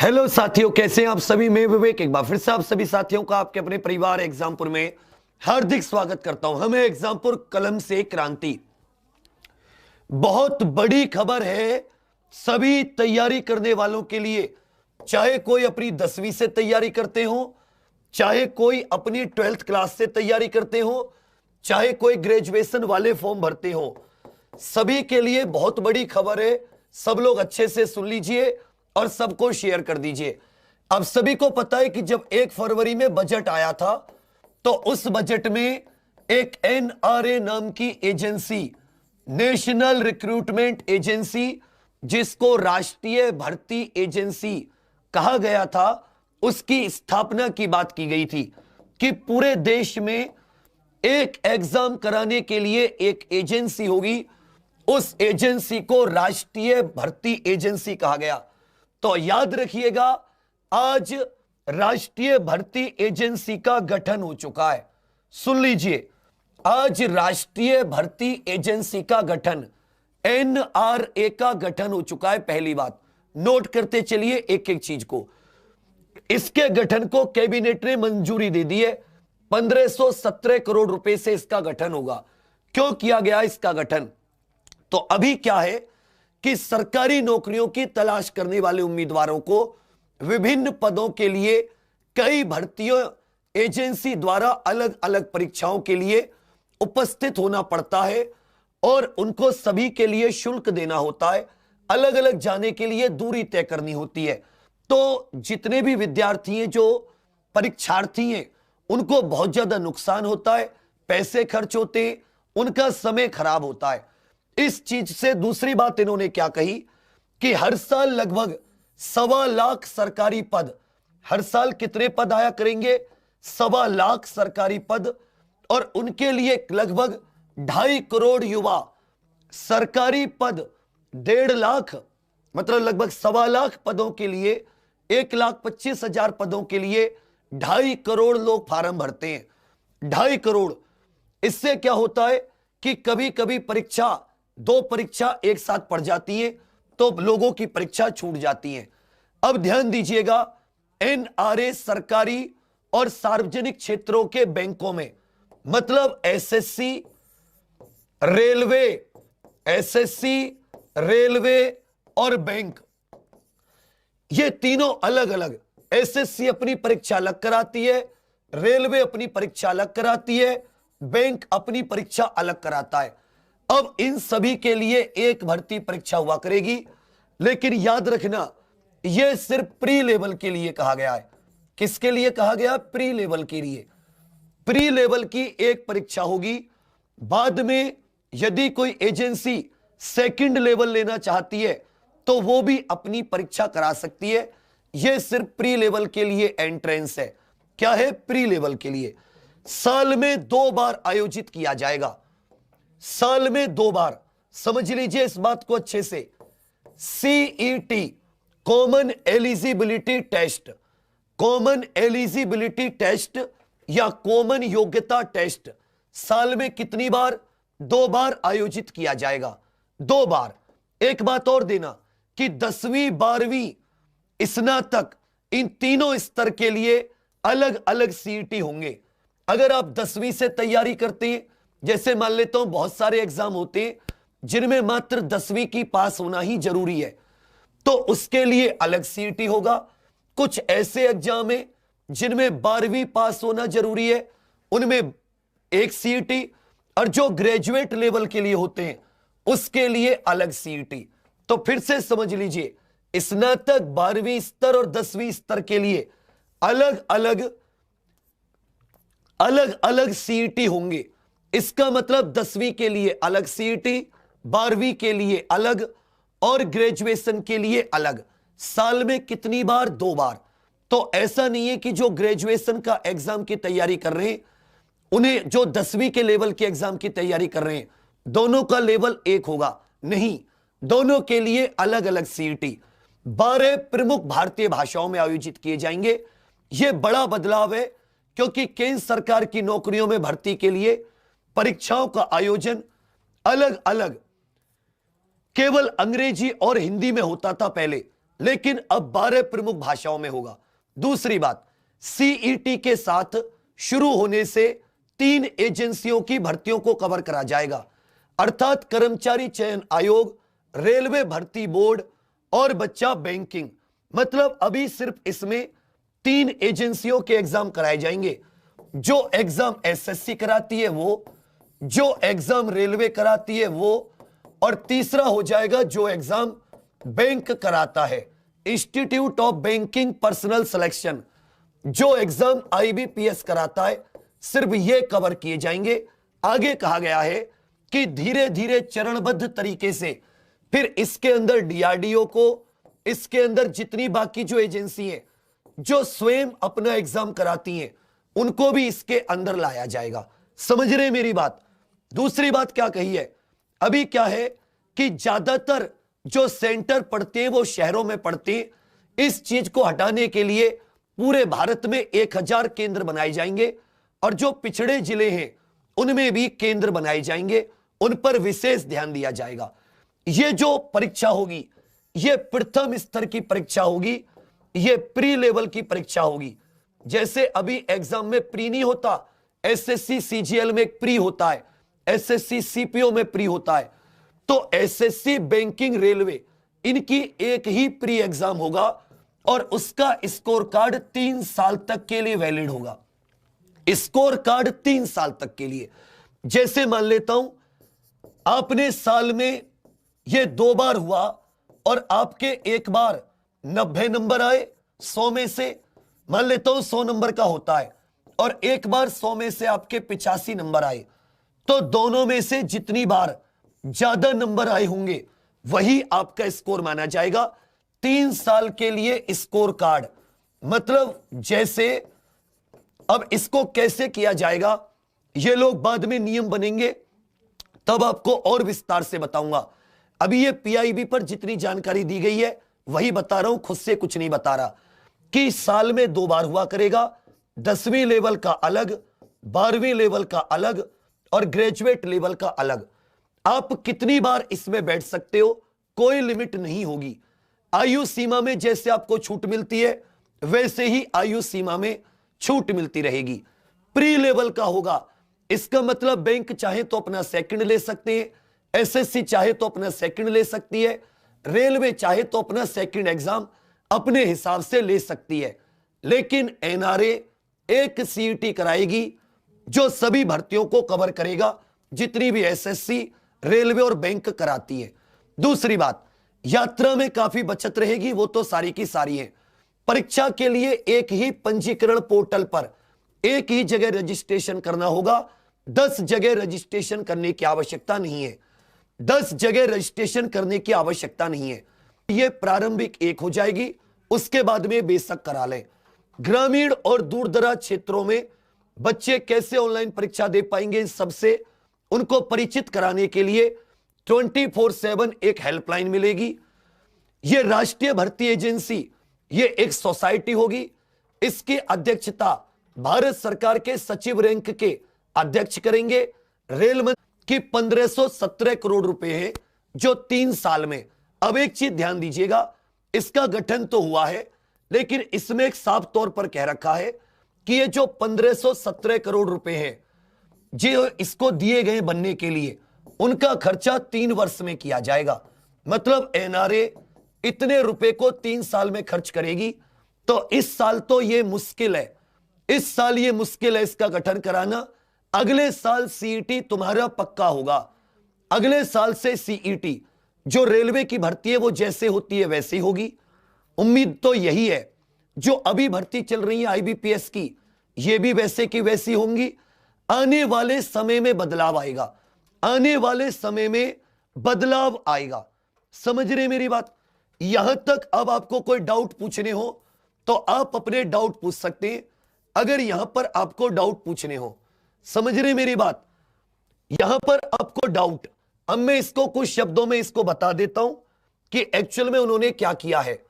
Hello साथियों, कैसे हैं आप सभी। मैं विवेक एक बार फिर से आप सभी साथियों का आपके अपने परिवार एग्जामपुर में हार्दिक स्वागत करता हूं। हमें एग्जामपुर कलम से क्रांति, बहुत बड़ी खबर है सभी तैयारी करने वालों के लिए। चाहे कोई अपनी 10वीं से तैयारी करते हो, चाहे कोई अपनी 12th क्लास से तैयारी करते हो, चाहे कोई ग्रेजुएशन वाले फॉर्म भरते हो, सभी के लिए बहुत बड़ी खबर है। सब लोग अच्छे से सुन लीजिए और सबको शेयर कर दीजिए। अब सभी को पता है कि जब 1 फरवरी में बजट आया था तो उस बजट में एक एनआरए नाम की एजेंसी, नेशनल रिक्रूटमेंट एजेंसी, जिसको राष्ट्रीय भर्ती एजेंसी कहा गया था, उसकी स्थापना की बात की गई थी कि पूरे देश में एक एग्जाम कराने के लिए एक एजेंसी होगी। उस एजेंसी को राष्ट्रीय भर्ती एजेंसी कहा गया। तो याद रखिएगा, आज राष्ट्रीय भर्ती एजेंसी का गठन हो चुका है। सुन लीजिए, आज राष्ट्रीय भर्ती एजेंसी का गठन, एनआरए का गठन हो चुका है। पहली बात नोट करते चलिए एक एक चीज को। इसके गठन को कैबिनेट ने मंजूरी दे दी है। 1517 करोड़ रुपए से इसका गठन होगा। क्यों किया गया इसका गठन? तो अभी क्या है कि सरकारी नौकरियों की तलाश करने वाले उम्मीदवारों को विभिन्न पदों के लिए कई भर्तियों एजेंसी द्वारा अलग अलग परीक्षाओं के लिए उपस्थित होना पड़ता है और उनको सभी के लिए शुल्क देना होता है। अलग अलग जाने के लिए दूरी तय करनी होती है। तो जितने भी विद्यार्थी हैं, जो परीक्षार्थी हैं, उनको बहुत ज्यादा नुकसान होता है, पैसे खर्च होते हैं, उनका समय खराब होता है। इस चीज से दूसरी बात इन्होंने क्या कही कि हर साल लगभग 1.25 लाख सरकारी पद, हर साल कितने पद आया करेंगे? 1.25 लाख सरकारी पद, और उनके लिए लगभग 2.5 करोड़ युवा। सरकारी पद 1.5 लाख, मतलब लगभग 1.25 लाख पदों के लिए, 1,25,000 पदों के लिए 2.5 करोड़ लोग फार्म भरते हैं। 2.5 करोड़। इससे क्या होता है कि कभी कभी परीक्षा, 2 परीक्षा एक साथ पड़ जाती है तो लोगों की परीक्षा छूट जाती है। अब ध्यान दीजिएगा, एनआरए सरकारी और सार्वजनिक क्षेत्रों के बैंकों में, मतलब एसएससी, रेलवे और बैंक, ये तीनों अलग अलग। एसएससी अपनी परीक्षा अलग कराती है, रेलवे अपनी परीक्षा अलग कराती है, बैंक अपनी परीक्षा अलग कराता है। अब इन सभी के लिए एक भर्ती परीक्षा हुआ करेगी। लेकिन याद रखना, यह सिर्फ प्री लेवल के लिए कहा गया है। किसके लिए कहा गया? प्री लेवल के लिए। प्री लेवल की एक परीक्षा होगी। बाद में यदि कोई एजेंसी सेकंड लेवल लेना चाहती है तो वो भी अपनी परीक्षा करा सकती है। यह सिर्फ प्री लेवल के लिए एंट्रेंस है। क्या है? प्री लेवल के लिए। साल में 2 बार आयोजित किया जाएगा। साल में 2 बार। समझ लीजिए इस बात को अच्छे से। CET, common eligibility test, common eligibility test या कॉमन योग्यता टेस्ट साल में कितनी बार? 2 बार आयोजित किया जाएगा। 2 बार। एक बात और देना कि 10वीं 12वीं स्नातक, इन तीनों स्तर के लिए अलग अलग सीईटी होंगे। अगर आप 10वीं से तैयारी करते हैं, जैसे मान लेता हूं बहुत सारे एग्जाम होते हैं जिनमें मात्र 10वीं की पास होना ही जरूरी है, तो उसके लिए अलग सीईटी होगा। कुछ ऐसे एग्जाम है जिनमें 12वीं पास होना जरूरी है, उनमें एक सीईटी, और जो ग्रेजुएट लेवल के लिए होते हैं उसके लिए अलग सीईटी। तो फिर से समझ लीजिए, स्नातक 12वीं स्तर और 10वीं स्तर के लिए अलग अलग सीईटी होंगे। इसका मतलब 10वीं के लिए अलग सीईटी, 12वीं के लिए अलग और ग्रेजुएशन के लिए अलग। साल में कितनी बार? 2 बार। तो ऐसा नहीं है कि जो ग्रेजुएशन का एग्जाम की तैयारी कर रहे हैं, उन्हें जो 10वीं के लेवल के एग्जाम की तैयारी कर रहे हैं, दोनों का लेवल एक होगा। नहीं, दोनों के लिए अलग अलग सीईटी 12 प्रमुख भारतीय भाषाओं में आयोजित किए जाएंगे। यह बड़ा बदलाव है क्योंकि केंद्र सरकार की नौकरियों में भर्ती के लिए परीक्षाओं का आयोजन अलग अलग केवल अंग्रेजी और हिंदी में होता था पहले। लेकिन अब 12 प्रमुख भाषाओं में होगा। दूसरी बात, सीईटी के साथ शुरू होने से 3 एजेंसियों की भर्तियों को कवर करा जाएगा, अर्थात कर्मचारी चयन आयोग, रेलवे भर्ती बोर्ड और बच्चा बैंकिंग। मतलब अभी सिर्फ इसमें 3 एजेंसियों के एग्जाम कराए जाएंगे। जो एग्जाम एसएससी कराती है वो, जो एग्जाम रेलवे कराती है वो, और तीसरा हो जाएगा जो एग्जाम बैंक कराता है, institute of banking personal selection, जो एग्जाम आईबीपीएस कराता है। सिर्फ ये कवर किए जाएंगे। आगे कहा गया है कि धीरे धीरे चरणबद्ध तरीके से फिर इसके अंदर डीआरडीओ को, इसके अंदर जितनी बाकी जो एजेंसी है जो स्वयं अपना एग्जाम कराती हैं, उनको भी इसके अंदर लाया जाएगा। समझ रहे मेरी बात? दूसरी बात क्या कही है, अभी क्या है कि ज्यादातर जो सेंटर पड़ते हैं वो शहरों में पड़ते हैं। इस चीज को हटाने के लिए पूरे भारत में 1000 केंद्र बनाए जाएंगे और जो पिछड़े जिले हैं उनमें भी केंद्र बनाए जाएंगे, उन पर विशेष ध्यान दिया जाएगा। ये जो परीक्षा होगी ये प्रथम स्तर की परीक्षा होगी, ये प्री लेवल की परीक्षा होगी। जैसे अभी एग्जाम में प्री नहीं होता, एसएससी सीजीएल में प्री होता है, एसएससी सीपीओ में प्री होता है, तो एसएससी बैंकिंग रेलवे इनकी एक ही प्री एग्जाम होगा और उसका स्कोर कार्ड 3 साल तक के लिए वैलिड होगा। स्कोर कार्ड 3 साल तक के लिए। जैसे मान लेता हूं आपने साल में ये 2 बार हुआ और आपके एक बार 90 नंबर आए 100 में से, मान लेता हूं 100 नंबर का होता है, और एक बार 100 में से आपके 85 नंबर आए, तो दोनों में से जितनी बार ज्यादा नंबर आए होंगे वही आपका स्कोर माना जाएगा। 3 साल के लिए स्कोर कार्ड, मतलब जैसे अब इसको कैसे किया जाएगा ये लोग बाद में नियम बनेंगे तब आपको और विस्तार से बताऊंगा। अभी ये पीआईबी पर जितनी जानकारी दी गई है वही बता रहा हूं, खुद से कुछ नहीं बता रहा, कि साल में 2 बार हुआ करेगा। 10वीं लेवल का अलग, 12वीं लेवल का अलग और ग्रेजुएट लेवल का अलग। आप कितनी बार इसमें बैठ सकते हो, कोई लिमिट नहीं होगी। आयु सीमा में जैसे आपको छूट मिलती है वैसे ही आयु सीमा में छूट मिलती रहेगी। प्री लेवल का होगा, इसका मतलब बैंक चाहे तो अपना सेकंड ले सकते हैं, एसएससी चाहे तो अपना सेकंड ले सकती है, रेलवे चाहे तो अपना सेकंड एग्जाम अपने हिसाब से ले सकती है। लेकिन एनआरए एक सीईटी कराएगी जो सभी भर्तियों को कवर करेगा, जितनी भी एसएससी, रेलवे और बैंक कराती है। दूसरी बात, यात्रा में काफी बचत रहेगी, वो तो सारी की सारी है। परीक्षा के लिए एक ही पंजीकरण पोर्टल पर एक ही जगह रजिस्ट्रेशन करना होगा, 10 जगह रजिस्ट्रेशन करने की आवश्यकता नहीं है। 10 जगह रजिस्ट्रेशन करने की आवश्यकता नहीं है। यह प्रारंभिक एक हो जाएगी, उसके बाद में बेशक करा लें। ग्रामीण और दूर दराज क्षेत्रों में बच्चे कैसे ऑनलाइन परीक्षा दे पाएंगे, इन सबसे उनको परिचित कराने के लिए 24/7 एक हेल्पलाइन मिलेगी। यह राष्ट्रीय भर्ती एजेंसी, ये एक सोसाइटी होगी, इसकी अध्यक्षता भारत सरकार के सचिव रैंक के अध्यक्ष करेंगे। रेल मंत्री की 1517 करोड़ रुपए है जो 3 साल में। अब एक चीज ध्यान दीजिएगा, इसका गठन तो हुआ है लेकिन इसमें एक साफ तौर पर कह रखा है कि ये जो 1517 करोड़ रुपए हैं जो इसको दिए गए बनने के लिए, उनका खर्चा 3 वर्ष में किया जाएगा। मतलब एनआरए इतने रुपए को 3 साल में खर्च करेगी। तो इस साल तो ये मुश्किल है, इस साल ये मुश्किल है इसका गठन कराना। अगले साल सीईटी तुम्हारा पक्का होगा। अगले साल से सीईटी जो रेलवे की भर्ती है वो जैसे होती है वैसी होगी। उम्मीद तो यही है। जो अभी भर्ती चल रही है आईबीपीएस की, ये भी वैसे की वैसी होंगी। आने वाले समय में बदलाव आएगा, आने वाले समय में बदलाव आएगा। समझ रहे मेरी बात? यहां तक अब आपको कोई डाउट पूछने हो तो आप अपने डाउट पूछ सकते हैं, अगर यहां पर आपको डाउट पूछने हो। समझ रहे मेरी बात? यहां पर आपको डाउट, अब मैं इसको कुछ शब्दों में इसको बता देता हूं कि एक्चुअल में उन्होंने क्या किया है।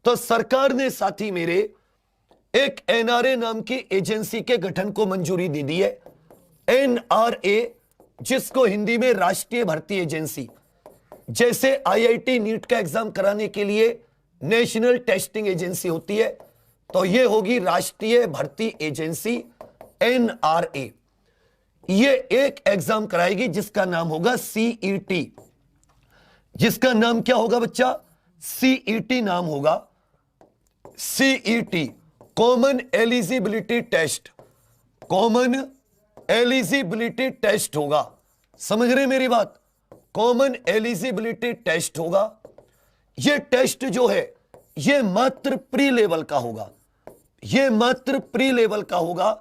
तो सरकार ने साथी मेरे एक एनआरए नाम की एजेंसी के गठन को मंजूरी दे दी है। एनआरए, जिसको हिंदी में राष्ट्रीय भर्ती एजेंसी, जैसे आईआईटी नीट का एग्जाम कराने के लिए नेशनल टेस्टिंग एजेंसी होती है, तो ये होगी राष्ट्रीय भर्ती एजेंसी, NRA। ये एक एग्जाम कराएगी जिसका नाम होगा CET। जिसका नाम क्या होगा बच्चा? CET नाम होगा। CET, common eligibility test, common eligibility test होगा। समझ रहे मेरी बात? कॉमन एलिजिबिलिटी टेस्ट होगा। यह टेस्ट जो है यह मात्र प्री लेवल का होगा, यह मात्र प्री लेवल का होगा।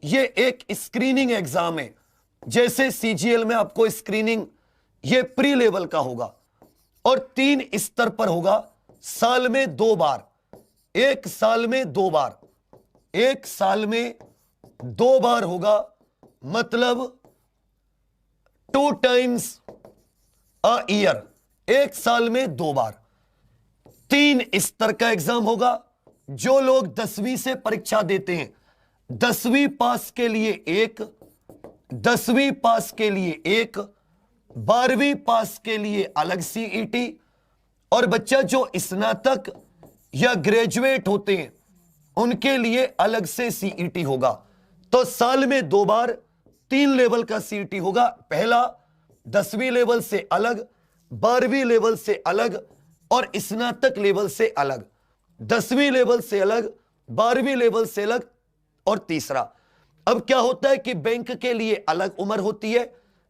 यह एक स्क्रीनिंग एग्जाम है, जैसे CGL में आपको स्क्रीनिंग, यह प्री लेवल का होगा और 3 स्तर पर होगा, साल में 2 बार, एक साल में 2 बार, एक साल में 2 बार होगा, मतलब 2 times a year, एक साल में 2 बार। 3 स्तर का एग्जाम होगा। जो लोग 10वीं से परीक्षा देते हैं, 10वीं पास के लिए एक, 10वीं पास के लिए एक, 12वीं पास के लिए अलग CET, और बच्चा जो स्नातक या ग्रेजुएट होते हैं उनके लिए अलग से CET होगा। तो साल में 2 बार 3 लेवल का CET होगा। पहला 10वीं लेवल से अलग, 12वीं लेवल से अलग और स्नातक लेवल से अलग, 10वीं लेवल से अलग, 12वीं लेवल से अलग और तीसरा। अब क्या होता है कि बैंक के लिए अलग उम्र होती है,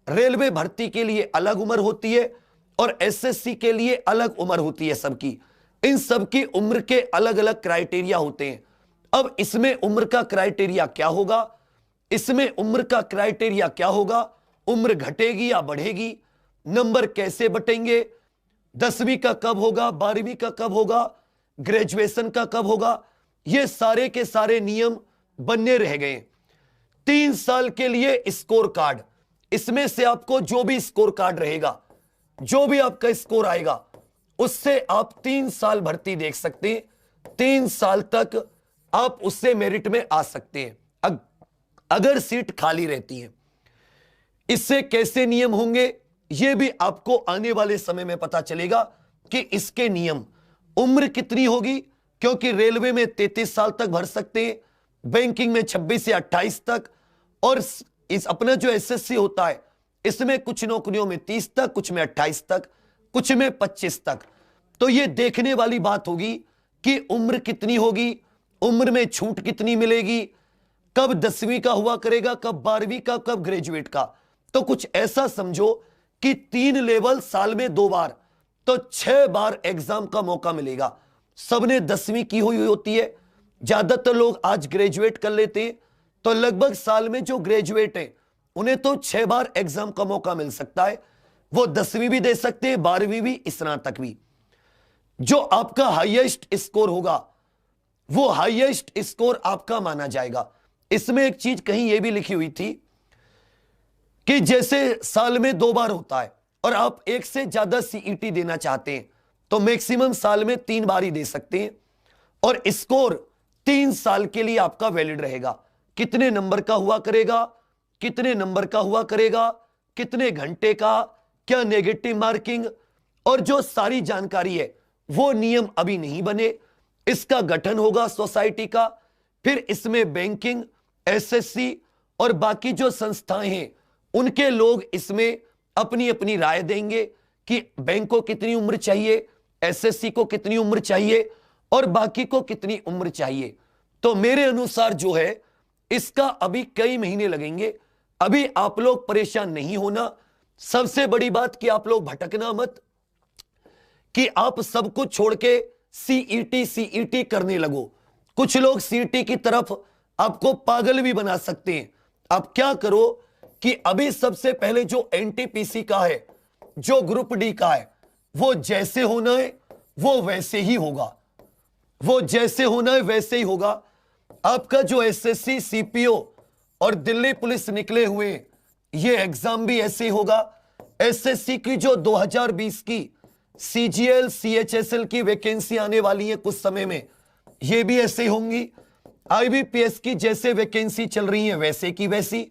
रेलवे भर्ती के लिए अलग उम्र होती है और SSC के लिए अलग उम्र होती है सबकी। इन सबकी उम्र के अलग अलग क्राइटेरिया होते हैं। अब इसमें उम्र का क्राइटेरिया क्या होगा? इसमें उम्र का क्राइटेरिया क्या होगा? उम्र घटेगी या बढ़ेगी? नंबर कैसे बटेंगे? 10वीं का कब होगा? 12वीं का कब होगा? ग्रेजुएशन का कब होगा? ये सारे के सारे नियम बनने रह गए। 3 साल के लिए स्कोर कार्ड, इसमें से आपको जो भी स्कोर कार्ड रहेगा, जो भी आपका स्कोर आएगा, उससे आप 3 साल भर्ती देख सकते हैं। 3 साल तक आप उससे मेरिट में आ सकते हैं अगर सीट खाली रहती है। इससे कैसे नियम होंगे यह भी आपको आने वाले समय में पता चलेगा कि इसके नियम। उम्र कितनी होगी? क्योंकि रेलवे में 33 साल तक भर सकते हैं, बैंकिंग में 26 से 28 तक, और इस अपना जो SSC होता है इसमें कुछ नौकरियों में 30 तक, कुछ में 28 तक, कुछ में 25 तक। तो यह देखने वाली बात होगी कि उम्र कितनी होगी, उम्र में छूट कितनी मिलेगी, कब 10वीं का हुआ करेगा, कब 12वीं का, कब ग्रेजुएट का। तो कुछ ऐसा समझो कि 3 लेवल साल में 2 बार, तो 6 बार एग्जाम का मौका मिलेगा। सबने 10वीं की हुई होती है, ज्यादातर लोग आज ग्रेजुएट कर लेते हैं, तो लगभग साल में जो ग्रेजुएट हैं उन्हें तो 6 बार एग्जाम का मौका मिल सकता है। वो 10वीं भी दे सकते हैं, 12वीं भी, स्नातक भी। जो आपका हाईएस्ट स्कोर होगा वो हाईएस्ट स्कोर आपका माना जाएगा। इसमें एक चीज कहीं यह भी लिखी हुई थी कि जैसे साल में 2 बार होता है और आप एक से ज्यादा CET देना चाहते हैं तो मैक्सिमम साल में 3 बार ही दे सकते हैं, और स्कोर 3 साल के लिए आपका वैलिड रहेगा। कितने नंबर का हुआ करेगा, कितने नंबर का हुआ करेगा, कितने घंटे का, क्या नेगेटिव मार्किंग, और जो सारी जानकारी है वो नियम अभी नहीं बने। इसका गठन होगा सोसाइटी का, फिर इसमें बैंकिंग, SSC और बाकी जो संस्थाएं हैं उनके लोग इसमें अपनी अपनी राय देंगे कि बैंक को कितनी उम्र चाहिए, SSC को कितनी उम्र चाहिए और बाकी को कितनी उम्र चाहिए। तो मेरे अनुसार जो है इसका अभी कई महीने लगेंगे। अभी आप लोग परेशान नहीं होना। सबसे बड़ी बात कि आप लोग भटकना मत कि आप सब कुछ छोड़ के CET करने लगो। कुछ लोग CET की तरफ आपको पागल भी बना सकते हैं। आप क्या करो कि अभी सबसे पहले जो NTPC का है, जो ग्रुप D का है, वो जैसे होना है वो वैसे ही होगा, वो जैसे होना है वैसे ही होगा। आपका जो SSC, CPO और दिल्ली पुलिस निकले हुए ये एग्जाम भी ऐसे ही होगा। SSC की जो 2020 की CGL, CHSL की वैकेंसी आने वाली है कुछ समय में, ये भी ऐसे होंगी। IBPS की जैसे वैकेंसी चल रही है वैसे की वैसी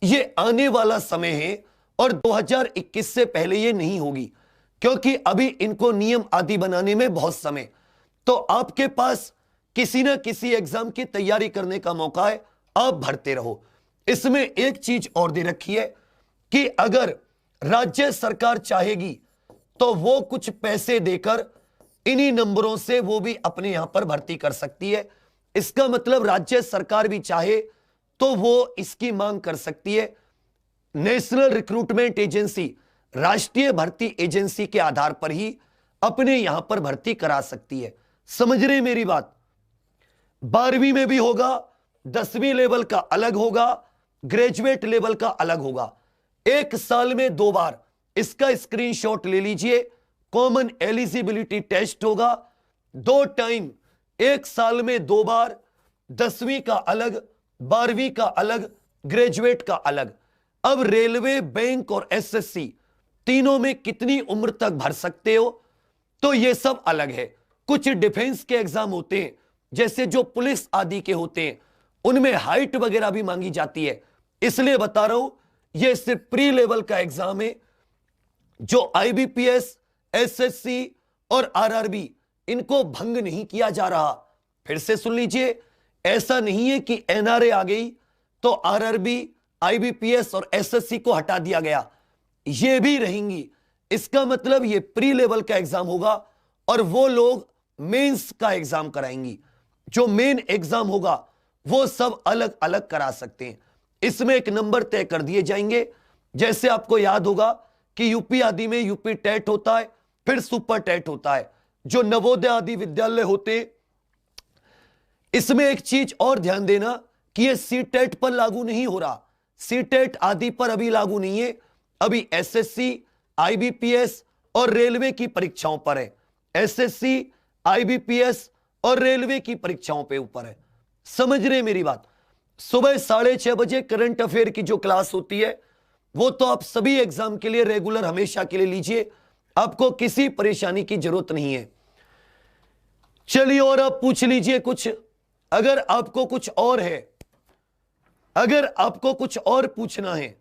ये आने वाला समय है, और 2021 से पहले ये नहीं होगी, क्योंकि अभी इनको नियम आदि बनाने में बहुत समय। तो आपके पास किसी ना किसी एग्जाम की तैयारी करने का मौका है, आप भरते रहो। इसमें एक चीज और दे रखी है कि अगर राज्य सरकार चाहेगी तो वो कुछ पैसे देकर इन्हीं नंबरों से वो भी अपने यहां पर भर्ती कर सकती है। इसका मतलब राज्य सरकार भी चाहे तो वो इसकी मांग कर सकती है। नेशनल रिक्रूटमेंट एजेंसी, राष्ट्रीय भर्ती एजेंसी के आधार पर ही अपने यहां पर भर्ती करा सकती है। समझ रहे मेरी बात? 12वीं में भी होगा, 10वीं लेवल का अलग होगा, ग्रेजुएट लेवल का अलग होगा। एक साल में 2 बार इसका स्क्रीनशॉट ले लीजिए। कॉमन एलिजिबिलिटी टेस्ट होगा 2 टाइम, एक साल में 2 बार, 10वीं का अलग, 12वीं का अलग, ग्रेजुएट का अलग। अब रेलवे, बैंक और एसएससी तीनों में कितनी उम्र तक भर सकते हो, तो यह सब अलग है। कुछ डिफेंस के एग्जाम होते हैं, जैसे जो पुलिस आदि के होते हैं, उनमें हाइट वगैरह भी मांगी जाती है। इसलिए बता रहा हूं, यह सिर्फ प्री लेवल का एग्जाम है। जो आईबीपीएस, एसएससी और आरआरबी, इनको भंग नहीं किया जा रहा। फिर से सुन लीजिए, ऐसा नहीं है कि एनआरए आ गई तो आरआरबी, आईबीपीएस और एसएससी को हटा दिया गया, ये भी रहेंगी। इसका मतलब ये प्री लेवल का एग्जाम होगा और वो लोग मेंस का एग्जाम कराएंगी। जो मेन एग्जाम होगा वो सब अलग अलग करा सकते हैं। इसमें एक नंबर तय कर दिए जाएंगे। जैसे आपको याद होगा कि यूपी आदि में यूपी टेट होता है, फिर सुपर टेट होता है, जो नवोदय आदि विद्यालय होते हैं। इसमें एक चीज और ध्यान देना कि यह सीटेट पर लागू नहीं हो रहा, सीटेट आदि पर अभी लागू नहीं है। अभी एसएससी, आईबीपीएस और रेलवे की परीक्षाओं पर है। एसएससी, आईबीपीएस और रेलवे की परीक्षाओं पे ऊपर है। समझ रहे मेरी बात? सुबह 6:30 बजे करंट अफेयर की जो क्लास होती है वो तो आप सभी एग्जाम के लिए रेगुलर हमेशा के लिए लीजिए, आपको किसी परेशानी की जरूरत नहीं है। चलिए और आप पूछ लीजिए कुछ, अगर आपको कुछ और है, अगर आपको कुछ और पूछना है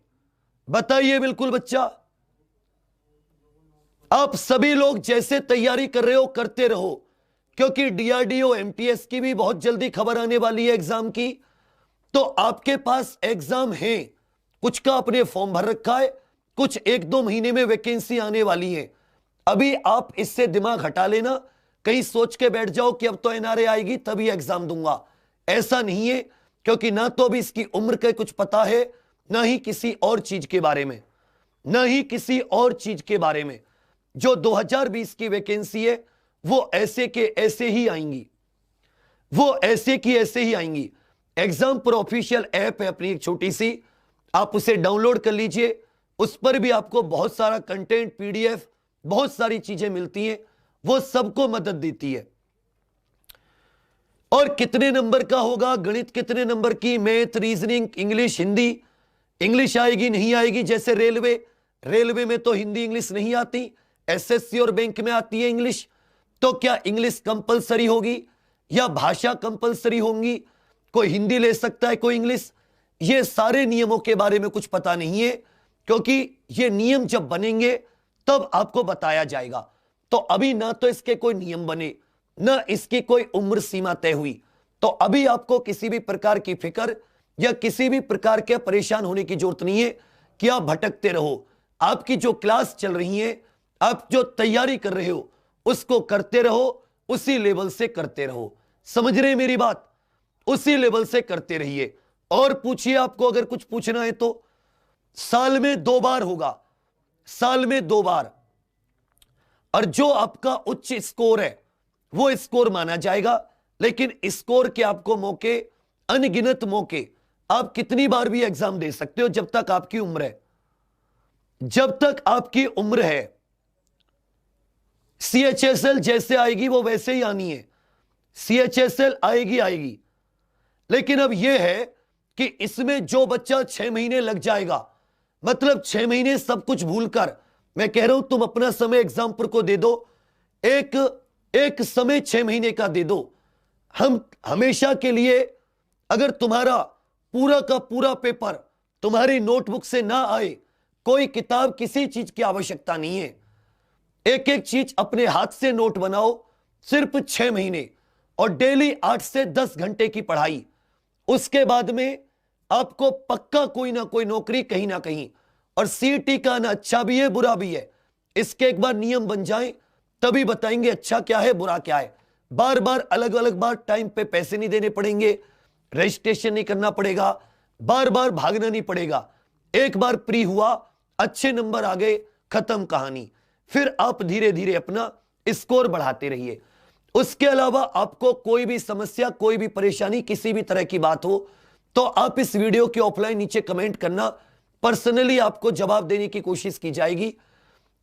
बताइए। बिल्कुल बच्चा, आप सभी लोग जैसे तैयारी कर रहे हो करते रहो, क्योंकि डीआरडीओ, एमटीएस की भी बहुत जल्दी खबर आने वाली है एग्जाम की। तो आपके पास एग्जाम है, कुछ का अपने फॉर्म भर रखा है, कुछ 1-2 महीने में वैकेंसी आने वाली है। अभी आप इससे दिमाग हटा लेना, कहीं सोच के बैठ जाओ कि अब तो एनआरए आएगी तभी एग्जाम दूंगा। ऐसा नहीं है, क्योंकि ना तो अभी इसकी उम्र का कुछ पता है, ना ही किसी और चीज के बारे में, ना ही किसी और चीज के बारे में। जो 2020 की वैकेंसी है वो ऐसे के ऐसे ही आएंगी, वो ऐसे की ऐसे ही आएंगी। एग्जाम पर ऑफिशियल ऐप है अपनी एक छोटी सी, आप उसे डाउनलोड कर लीजिए। उस पर भी आपको बहुत सारा कंटेंट, पीडीएफ, बहुत सारी चीजें मिलती हैं, वो सबको मदद देती है। और कितने नंबर का होगा, गणित कितने नंबर की, math, reasoning, English, Hindi, English आएगी नहीं आएगी। जैसे रेलवे में तो हिंदी इंग्लिश नहीं आती, एसएससी और बैंक में आती है इंग्लिश। तो क्या इंग्लिश कंपलसरी होगी या भाषा कंपलसरी होंगी? कोई हिंदी ले सकता है, कोई इंग्लिश। ये सारे नियमों के बारे में कुछ पता नहीं है, क्योंकि ये नियम जब बनेंगे तब आपको बताया जाएगा। तो अभी ना तो इसके कोई नियम बने, ना इसकी कोई उम्र सीमा तय हुई। तो अभी आपको किसी भी प्रकार की फिक्र या किसी भी प्रकार के परेशान होने की जरूरत नहीं है कि आप भटकते रहो। आपकी जो क्लास चल रही है, आप जो तैयारी कर रहे हो, उसको करते रहो, उसी लेवल से करते रहो। समझ रहे मेरी बात? उसी लेवल से करते रहिए। और पूछिए, आपको अगर कुछ पूछना है तो। साल में 2 बार होगा, साल में 2 बार। और जो आपका उच्च स्कोर है वो स्कोर माना जाएगा। लेकिन स्कोर के आपको मौके, अनगिनत मौके, आप कितनी बार भी एग्जाम दे सकते हो जब तक आपकी उम्र है, जब तक आपकी उम्र है। सीएचएसएल जैसे आएगी वो वैसे ही आनी है, सीएचएसएल आएगी। लेकिन अब यह है कि इसमें जो बच्चा 6 महीने लग जाएगा, मतलब 6 महीने सब कुछ भूलकर, मैं कह रहा हूं तुम अपना समय एग्जाम पर को दे दो, एक समय 6 महीने का दे दो। हम हमेशा के लिए, अगर तुम्हारा पूरा का पूरा पेपर तुम्हारी नोटबुक से ना आए, कोई किताब, किसी चीज की आवश्यकता नहीं है। एक एक चीज अपने हाथ से नोट बनाओ, सिर्फ 6 महीने और डेली 8 से 10 घंटे की पढ़ाई, उसके बाद में आपको पक्का कोई ना कोई नौकरी कहीं ना कहीं। और सीईटी का ना अच्छा भी है बुरा भी है, इसके एक बार नियम बन जाएं तभी बताएंगे अच्छा क्या है बुरा क्या है। बार बार अलग अलग बार टाइम पे पैसे नहीं देने पड़ेंगे, रजिस्ट्रेशन नहीं करना पड़ेगा, बार बार भागना नहीं पड़ेगा। एक बार प्री हुआ, अच्छे नंबर आ गए, खत्म कहानी। फिर आप धीरे धीरे अपना स्कोर बढ़ाते रहिए। उसके अलावा आपको कोई भी समस्या, कोई भी परेशानी, किसी भी तरह की बात हो तो आप इस वीडियो के ऑफलाइन नीचे कमेंट करना, पर्सनली आपको जवाब देने की कोशिश की जाएगी।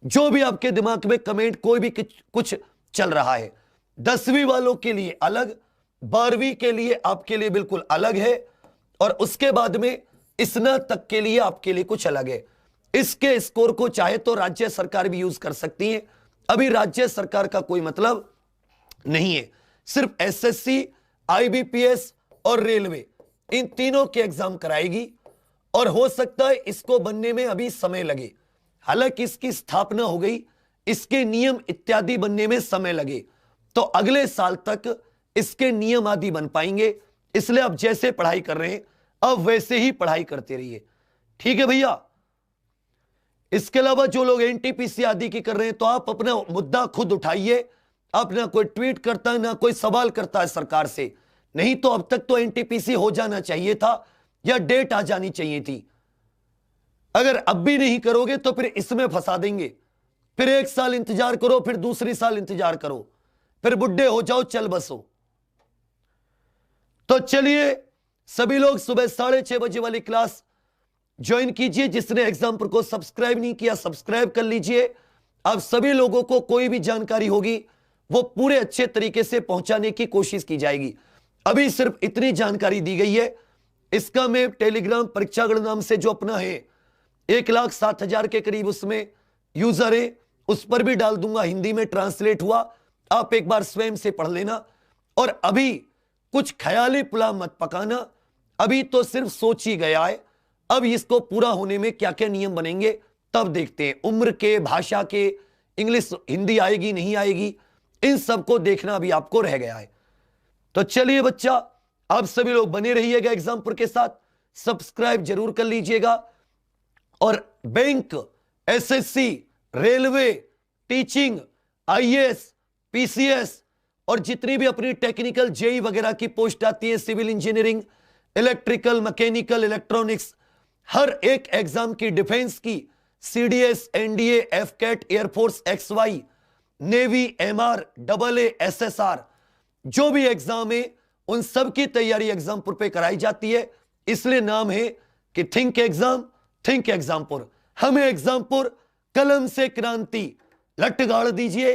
जो भी आपके दिमाग में कमेंट कोई भी कुछ चल रहा है, 10वीं वालों के लिए अलग, 12वीं के लिए आपके लिए बिल्कुल अलग है, और उसके बाद में स्नातक के लिए आपके लिए कुछ अलग है। इसके स्कोर को चाहे तो राज्य सरकार भी यूज कर सकती है। अभी राज्य सरकार का कोई मतलब नहीं है, सिर्फ एसएससी, आईबीपीएस और रेलवे, इन तीनों के एग्जाम कराएगी। और हो सकता है इसको बनने में अभी समय लगे, हालांकि इसकी स्थापना हो गई, इसके नियम इत्यादि बनने में समय लगे, तो अगले साल तक इसके नियम आदि बन पाएंगे। इसलिए आप जैसे पढ़ाई कर रहे हैं अब वैसे ही पढ़ाई करते रहिए, ठीक है भैया। इसके अलावा जो लोग एनटीपीसी आदि की कर रहे हैं तो आप अपना मुद्दा खुद उठाइए। आप ना कोई ट्वीट करता है ना कोई सवाल करता है सरकार से, नहीं तो अब तक तो एनटीपीसी हो जाना चाहिए था या डेट आ जानी चाहिए थी। अगर अब भी नहीं करोगे तो फिर इसमें फंसा देंगे, फिर 1 साल इंतजार करो, फिर दूसरी साल इंतजार करो, फिर बुढ़े हो जाओ, चल बसो। तो चलिए सभी लोग सुबह 6:30 बजे वाली क्लास ज्वाइन कीजिए। जिसने एग्जाम्पल को सब्सक्राइब नहीं किया सब्सक्राइब कर लीजिए। आप सभी लोगों को कोई भी जानकारी होगी वो पूरे अच्छे तरीके से पहुंचाने की कोशिश की जाएगी। अभी सिर्फ इतनी जानकारी दी गई है। इसका मैं टेलीग्राम परीक्षागण नाम से जो अपना है 1,07,000 के करीब उसमें यूजर है, उस पर भी डाल दूंगा, हिंदी में ट्रांसलेट हुआ, आप एक बार स्वयं से पढ़ लेना। और अभी कुछ ख्याली पुलाव मत पकाना, अभी तो सिर्फ सोच ही गया है। अब इसको पूरा होने में क्या क्या नियम बनेंगे तब देखते हैं। उम्र के, भाषा के, इंग्लिश हिंदी आएगी नहीं आएगी, इन सबको देखना अभी आपको रह गया है। तो चलिए बच्चा, आप सभी लोग बने रहिएगा एग्जाम्पल के साथ, सब्सक्राइब जरूर कर लीजिएगा। और bank, SSC, railway, teaching, IAS, PCS और जितनी भी अपनी टेक्निकल जेई वगैरह की पोस्ट आती है, civil engineering, electrical, mechanical, electronics, हर एक एग्जाम की, डिफेंस की, CDS, NDA, AFCAT, air force, X Y, navy, MR, AA, SSR, जो भी एग्जाम है उन सब की तैयारी एग्जामपुर पे कराई जाती है। इसलिए नाम है कि थिंक एग्जाम, थिंक एग्जामपुर। हमें एग्जामपुर कलम से क्रांति, लट गाड़ दीजिए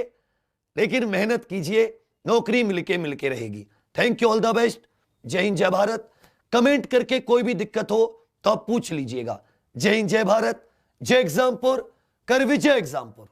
लेकिन मेहनत कीजिए, नौकरी मिलके रहेगी। Thank you, all the best. जय हिंद, जय भारत। कमेंट करके कोई भी दिक्कत हो तो आप पूछ लीजिएगा। जय हिंद, जय भारत, जय एग्जामपुर, कर विजय एग्जामपुर।